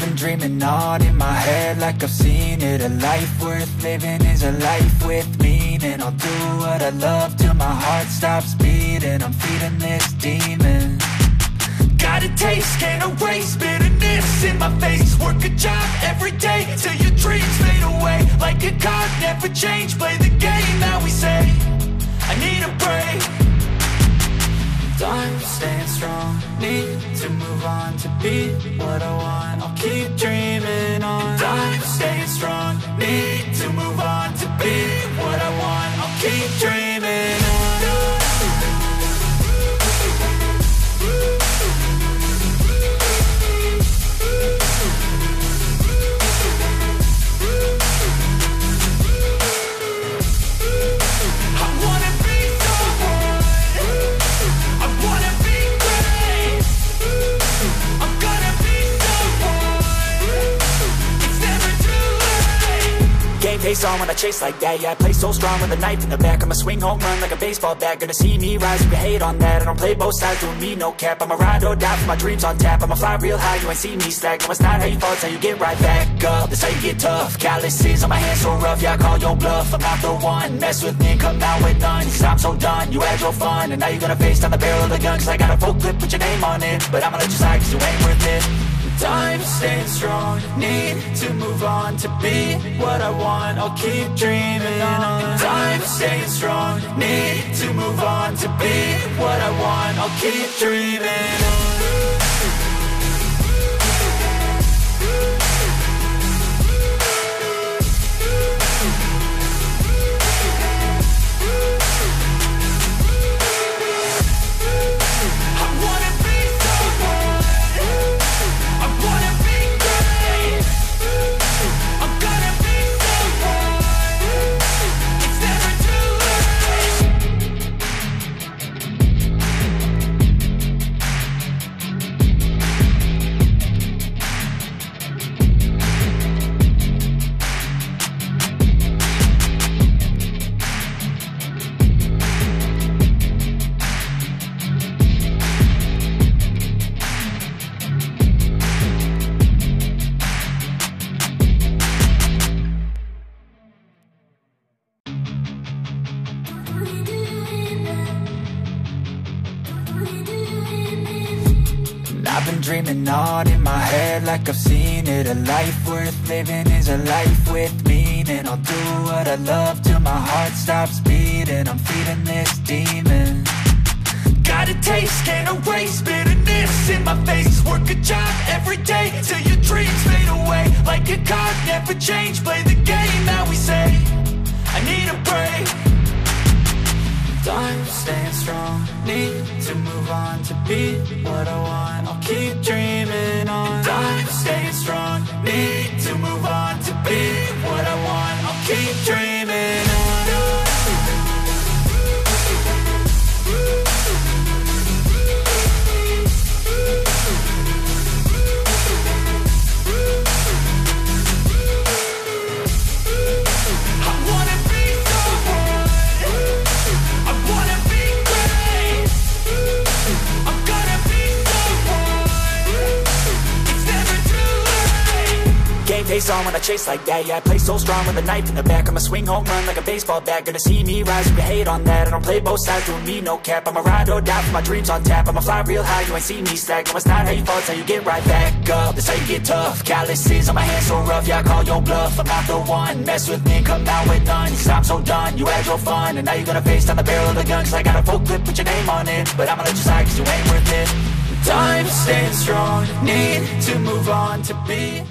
I've been dreaming on in my head like I've seen it. A life worth living is a life with meaning. I'll do what I love till my heart stops beating. I'm feeding this demon. Got a taste, can't erase bitterness in my face. Work a job every day till your dreams fade away. Like a card, never change, play the game that we say. I need a break. I'm staying strong, need to move on to be what I want. I'll keep dreaming on. I'm staying strong, need to move on to be what I want. I'll keep dreaming on. Face on when I chase like that. Yeah, I play so strong with a knife in the back. I'ma swing home run like a baseball bat. Gonna see me rise if you hate on that. I don't play both sides, doing me no cap. I'ma ride or die for my dreams on tap. I'ma fly real high, you ain't see me slack. No, it's not how you fall, it's how you get right back up. That's how you get tough. Calluses on my hands so rough, yeah, I call your bluff. I'm not the one, mess with me and come out with none. Cause I'm so done, you had your fun. And now you're gonna face down the barrel of the gun. Cause I got a full clip with your name on it. But I'ma let you slide cause you ain't worth it. I'm staying strong, need to move on to be what I want. I'll keep dreaming on. I'm staying strong, need to move on to be what I want. I'll keep dreaming on. I've been dreaming on in my head like I've seen it. A life worth living is a life with meaning. I'll do what I love till my heart stops beating. I'm feeding this demon. Got a taste, can't erase bitterness in my face. Work a job every day till your dreams fade away. Like a card, never change, play the game that we say. I need a break. I'm staying strong, need to move on to be what I want. I'll keep dreaming on. I'm staying strong, need to move on to be what I want. I'll keep dreaming on. Face on when I chase like that. Yeah, I play so strong with a knife in the back. I'ma swing home run like a baseball bat. Gonna see me rise if you hate on that. I don't play both sides, doing me no cap. I'ma ride or die for my dreams on tap. I'ma fly real high, you ain't see me slack. No, it's not how you fall, it's how you get right back up. That's how you get tough. Calluses on my hands so rough, yeah, I call your bluff. I'm not the one, mess with me and come out with none. Cause I'm so done, you had your fun. And now you're gonna face down the barrel of the gun. Cause I got a full clip with your name on it. But I'ma let you slide cause you ain't worth it. I'm staying strong, need to move on to be